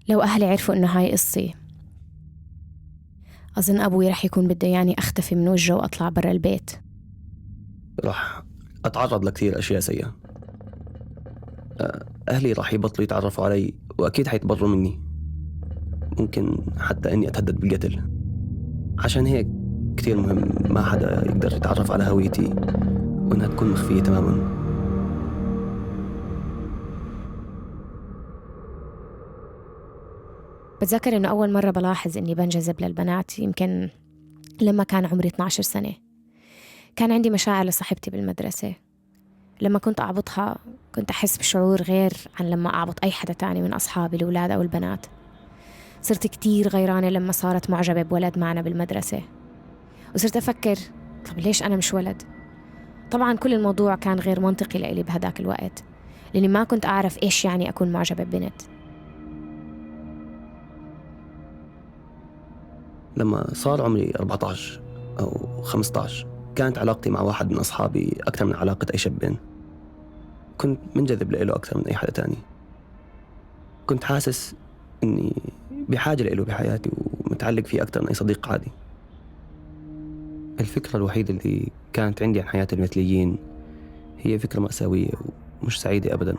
لو أهلي عرفوا إنه هاي قصتي، أظن أبوي رح يكون بده يعني أختفي من وجهه وأطلع برا البيت. راح أتعرض لكثير أشياء سيئة. أهلي راح يبطلوا يتعرفوا علي وأكيد حيتبروا مني. ممكن حتى إني أتهدد بالقتل. عشان هيك كثير مهم ما حدا يقدر يتعرف على هويتي وإنها تكون مخفية تماما. بتذكر إنه أول مرة بلاحظ إني بنجذب للبنات يمكن لما كان عمري 12 سنة. كان عندي مشاعر لصاحبتي بالمدرسة. لما كنت أعبطها كنت أحس بشعور غير عن لما أعبط أي حدا تاني من أصحابي الأولاد أو البنات. صرت كتير غيرانة لما صارت معجبة بولد معنا بالمدرسة، وصرت أفكر طب ليش أنا مش ولد؟ طبعا كل الموضوع كان غير منطقي لإلي بهداك الوقت، لأني ما كنت أعرف إيش يعني أكون معجبة ببنت. لما صار عمري 14 أو 15 كانت علاقتي مع واحد من أصحابي أكثر من علاقة أي شابين. كنت منجذب له أكثر من أي حدا تاني. كنت حاسس إني بحاجة له بحياتي ومتعلق فيه أكثر من أي صديق عادي. الفكرة الوحيدة اللي كانت عندي عن حياة المثليين هي فكرة مأساوية ومش سعيدة أبدا.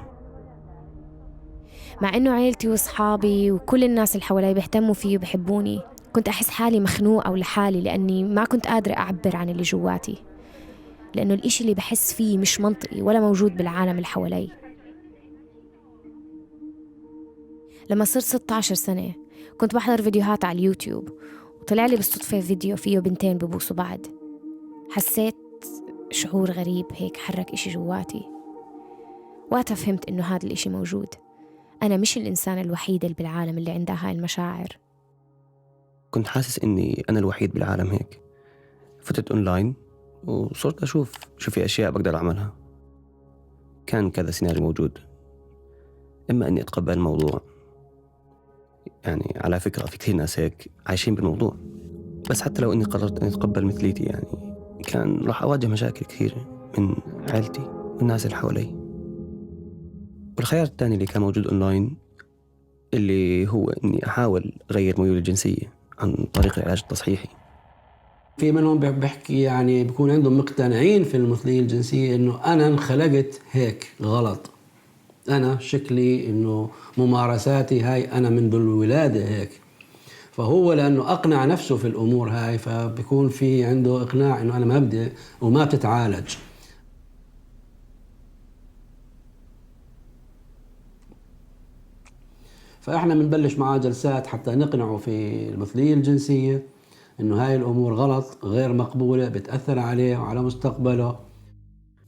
مع إنه عيلتي وصحابي وكل الناس اللي حوالي بيهتموا فيه وبيحبوني، كنت أحس حالي مخنوقة ولحالي لأني ما كنت قادرة أعبر عن اللي جواتي، لأنه الإشي اللي بحس فيه مش منطقي ولا موجود بالعالم اللي حوالي. لما صرت 16 سنة كنت بحضر فيديوهات على اليوتيوب، وطلع لي بالصدفة فيديو فيه بنتين ببوسوا بعض. حسيت شعور غريب هيك حرك إشي جواتي. وقتها فهمت إنه هذا الإشي موجود. أنا مش الإنسان الوحيد اللي بالعالم اللي عندها هاي المشاعر. كنت حاسس إني أنا الوحيد بالعالم هيك. فتت أونلاين وصرت أشوف شو في أشياء بقدر أعملها. كان كذا سيناريو موجود. إما إني أتقبل الموضوع، يعني على فكرة في كثير ناس هيك عايشين بالموضوع، بس حتى لو إني قررت إني أتقبل مثليتي يعني كان راح أواجه مشاكل كثير من عائلتي والناس اللي حوالي. والخيار الثاني اللي كان موجود أونلاين اللي هو إني أحاول أغير ميولي الجنسية عن طريق العلاج التصحيحي. في منهم بيحكي يعني بيكون عندهم مقتنعين في المثلية الجنسية إنه أنا انخلقت هيك غلط، أنا شكلي إنه ممارساتي هاي أنا من بالولادة هيك. فهو لأنه أقنع نفسه في الأمور هاي فبيكون في عنده إقناع إنه أنا ما بدي وما بتتعالج. فإحنا بنبلش معاه جلسات حتى نقنعه في المثلية الجنسية إنه هاي الأمور غلط غير مقبولة بتأثر عليه وعلى مستقبله.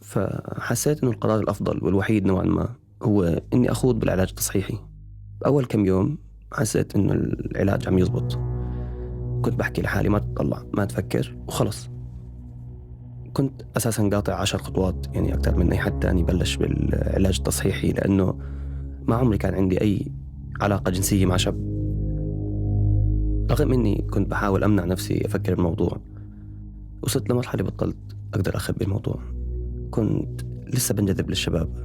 فحسيت إنه القرار الأفضل والوحيد نوعا ما هو إني أخوض بالعلاج التصحيحي. أول كم يوم حسيت إنه العلاج عم يزبط. كنت بحكي لحالي ما تطلع ما تفكر وخلص. كنت أساساً قاطع 10 خطوات، يعني أكثر من أي حد تاني بلش بالعلاج التصحيحي، لأنه ما عمري كان عندي أي علاقة جنسية مع شاب. رغم إني كنت بحاول أمنع نفسي أفكر بالموضوع، وصلت لمرحلة بطلت أقدر أخبي الموضوع. كنت لسه بنجذب للشباب.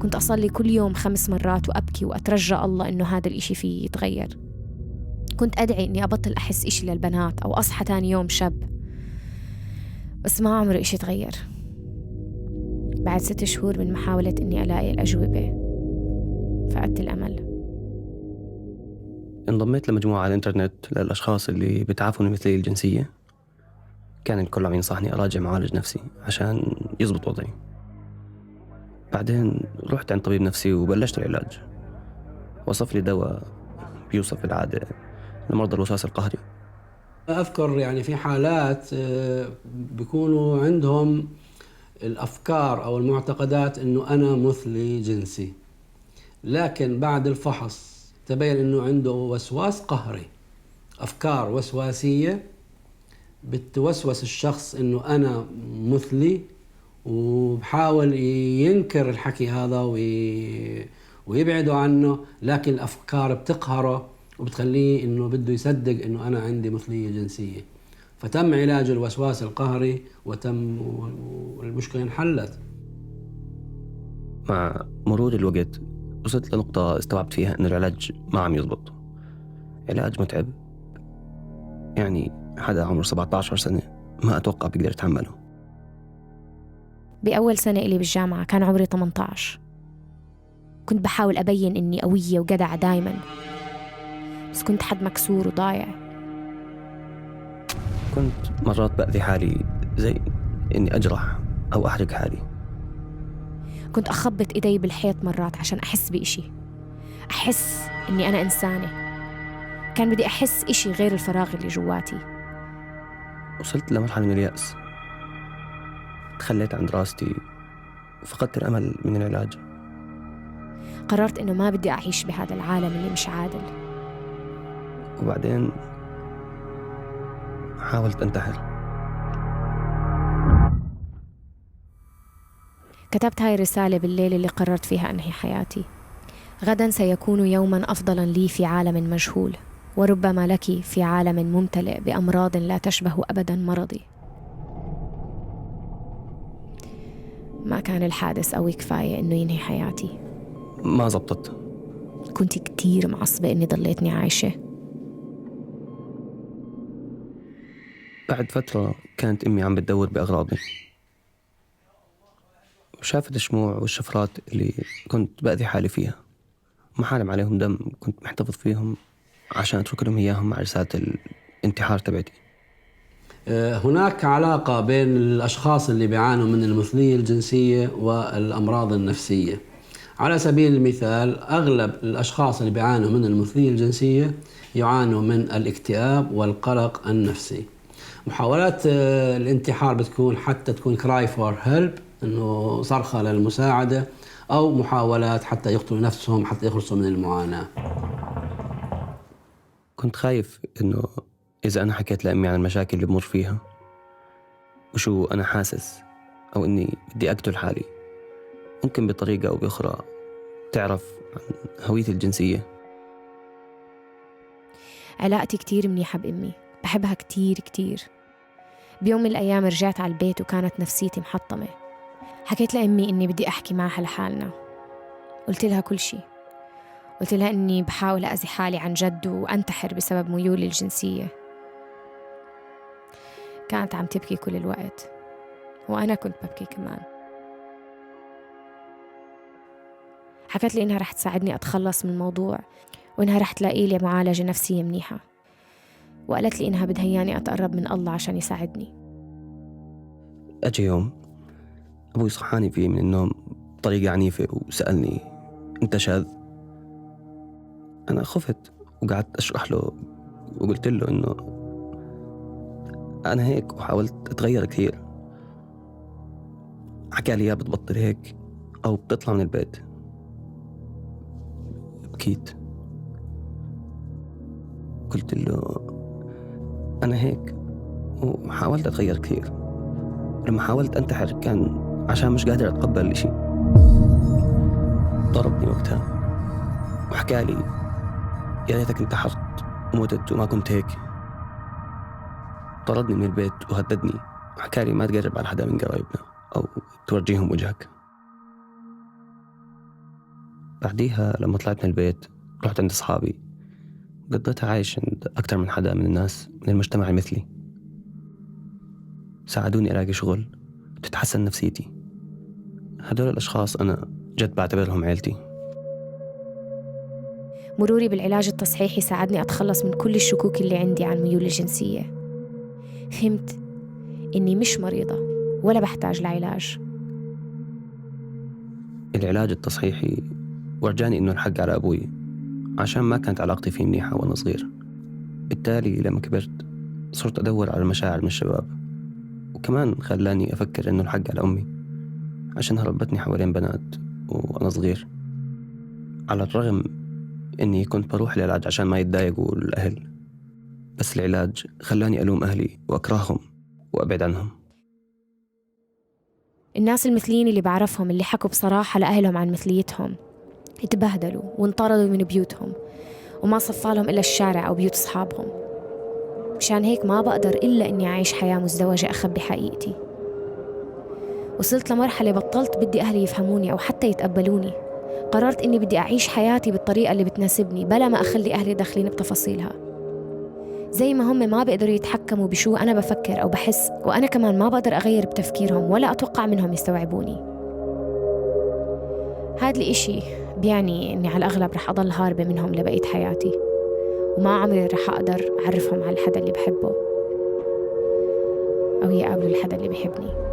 كنت أصلي كل يوم 5 مرات وأبكي وأترجى الله إنه هذا الإشي فيه يتغير. كنت أدعي إني أبطل أحس إشي للبنات أو أصحى تاني يوم شاب، بس ما عمره إشي تغير. بعد 6 شهور من محاولة إني ألاقي الأجوبة فقدت الأمل. انضميت لمجموعة على الإنترنت للأشخاص اللي بتعافوا من المثلية الجنسية. كان الكل عم ينصحني أراجع معالج نفسي عشان يزبط وضعي. بعدين رحت عند طبيب نفسي وبلشت العلاج. وصف لي دواء بيوصف العادة لمرضى الوسواس القهري. أذكر يعني في حالات بيكونوا عندهم الأفكار أو المعتقدات إنه أنا مثلي جنسي، لكن بعد الفحص تبين إنه عنده وسواس قهري، أفكار وسواسية بتوسوس الشخص إنه أنا مثلي، وبحاول ينكر الحكي هذا ويبعده عنه، لكن الأفكار بتقهره وبتخليه إنه بده يصدق إنه أنا عندي مثلية جنسية. فتم علاج الوسواس القهري والمشكلة انحلت. مع مرور الوقت وصلت لنقطة استوعبت فيها إن العلاج ما عم يزبط. علاج متعب، يعني حدا عمره 17 سنة ما أتوقع بيقدر يتحمله. بأول سنة إلي بالجامعة كان عمري 18. كنت بحاول أبين إني قوية وجدعة دايما، بس كنت حد مكسور وضايع. كنت مرات بأذي حالي زي إني أجرح أو أحرق حالي. كنت أخبط إيدي بالحيط مرات عشان أحس بإشي، أحس إني أنا إنسانة. كان بدي أحس إشي غير الفراغ اللي جواتي. وصلت لمرحلة من اليأس، تخليت عن دراستي وفقدت الأمل من العلاج. قررت إنه ما بدي أعيش بهذا العالم اللي مش عادل. وبعدين حاولت أنتحر. كتبت هاي الرسالة بالليل اللي قررت فيها أنهي حياتي. غدا سيكون يوما أفضلا لي في عالم مجهول، وربما لك في عالم ممتلئ بأمراض لا تشبه أبدا مرضي. ما كان الحادث قوي كفاية إنه ينهي حياتي. ما زبطت. كنت كتير معصبة إني ضليتني عايشة. بعد فترة كانت أمي عم بتدور بأغراضي، وشافت الشموع والشفرات اللي كنت بأذي حالي فيها، محارم عليهم دم كنت محتفظ فيهم عشان أترك لهم إياهم مع رسالة الانتحار تبعتي. هناك علاقة بين الأشخاص اللي بيعانوا من المثلية الجنسية والأمراض النفسية. على سبيل المثال أغلب الأشخاص اللي بيعانوا من المثلية الجنسية يعانوا من الاكتئاب والقلق النفسي. محاولات الانتحار بتكون حتى تكون cry for help، إنه صرخة للمساعدة، أو محاولات حتى يقتلوا نفسهم حتى يخلصوا من المعاناة. كنت خايف إنه إذا أنا حكيت لأمي عن المشاكل اللي بمر فيها وشو أنا حاسس، أو إني بدي أقتل حالي، ممكن بطريقة أو بأخرى تعرف عن هويتي الجنسية. علاقتي كتير منيحة بأمي، بحبها كتير كتير. بيوم من الأيام رجعت على البيت وكانت نفسيتي محطمة. حكيت لأمي إني بدي أحكي معها لحالنا. قلت لها كل شي. قلت لها إني بحاول أذي حالي عن جد وأنتحر بسبب ميولي الجنسية. كانت عم تبكي كل الوقت، وأنا كنت ببكي كمان. حكت لي إنها رح تساعدني أتخلص من الموضوع، وإنها رح تلاقي لي معالجة نفسية منيحة، وقالت لي إنها بدها إياني أتقرب من الله عشان يساعدني. أجي يوم أبوي صحاني فيه من النوم بطريقة عنيفة وسألني: أنت شاذ؟ أنا خفت وقعدت أشرح له وقلت له إنه أنا هيك وحاولت أتغير كثير. حكى لي: يا بتبطل هيك أو بتطلع من البيت. بكيت، قلت له أنا هيك وحاولت أتغير كثير. لما حاولت أنتحر كان عشان مش قادر أتقبل الإشي. ضربني وقتها وحكى لي: يا ريتك انتحرت وموتت وما كنت هيك. طردني من البيت وهددني وحكى لي: ما تقرب على حدا من قرايبنا أو تورجيهم وجهك. بعديها لما طلعت من البيت رحت عند أصحابي، قضيتها عايش عند أكتر من حدا من الناس من المجتمع مثلي. ساعدوني ألاقي شغل وتتحسن نفسيتي. هدول الأشخاص أنا جد بعتبرهم عيلتي. مروري بالعلاج التصحيحي ساعدني أتخلص من كل الشكوك اللي عندي عن ميولي الجنسية. فهمت إني مش مريضة ولا بحتاج لعلاج. العلاج التصحيحي ورجاني إنه الحق على أبوي عشان ما كانت علاقتي فيه منيحة وأنا صغير. بالتالي لما كبرت صرت أدور على المشاعر من الشباب، وكمان خلاني أفكر إنه الحق على أمي عشانها ربتني حوالين بنات وأنا صغير. على الرغم إني كنت بروح العلاج عشان ما يتضايقوا الأهل، بس العلاج خلاني ألوم أهلي وأكرههم وأبعد عنهم. الناس المثليين اللي بعرفهم اللي حكوا بصراحة لأهلهم عن مثليتهم اتبهدلوا وانطردوا من بيوتهم، وما صفالهم إلا الشارع أو بيوت أصحابهم. مشان هيك ما بقدر إلا إني أعيش حياة مزدوجة أخبي حقيقتي. وصلت لمرحلة بطلت بدي أهلي يفهموني أو حتى يتقبلوني. قررت إني بدي أعيش حياتي بالطريقة اللي بتناسبني بلا ما أخلي أهلي داخلين بتفاصيلها. زي ما هم ما بيقدروا يتحكموا بشو أنا بفكر أو بحس، وأنا كمان ما بقدر أغير بتفكيرهم ولا أتوقع منهم يستوعبوني. هاد الإشي بيعني إني على الأغلب رح أضل هاربة منهم لبقية حياتي، وما عمري رح أقدر أعرفهم على الحدا اللي بحبه أو يقابلوا الحدا اللي بيحبني.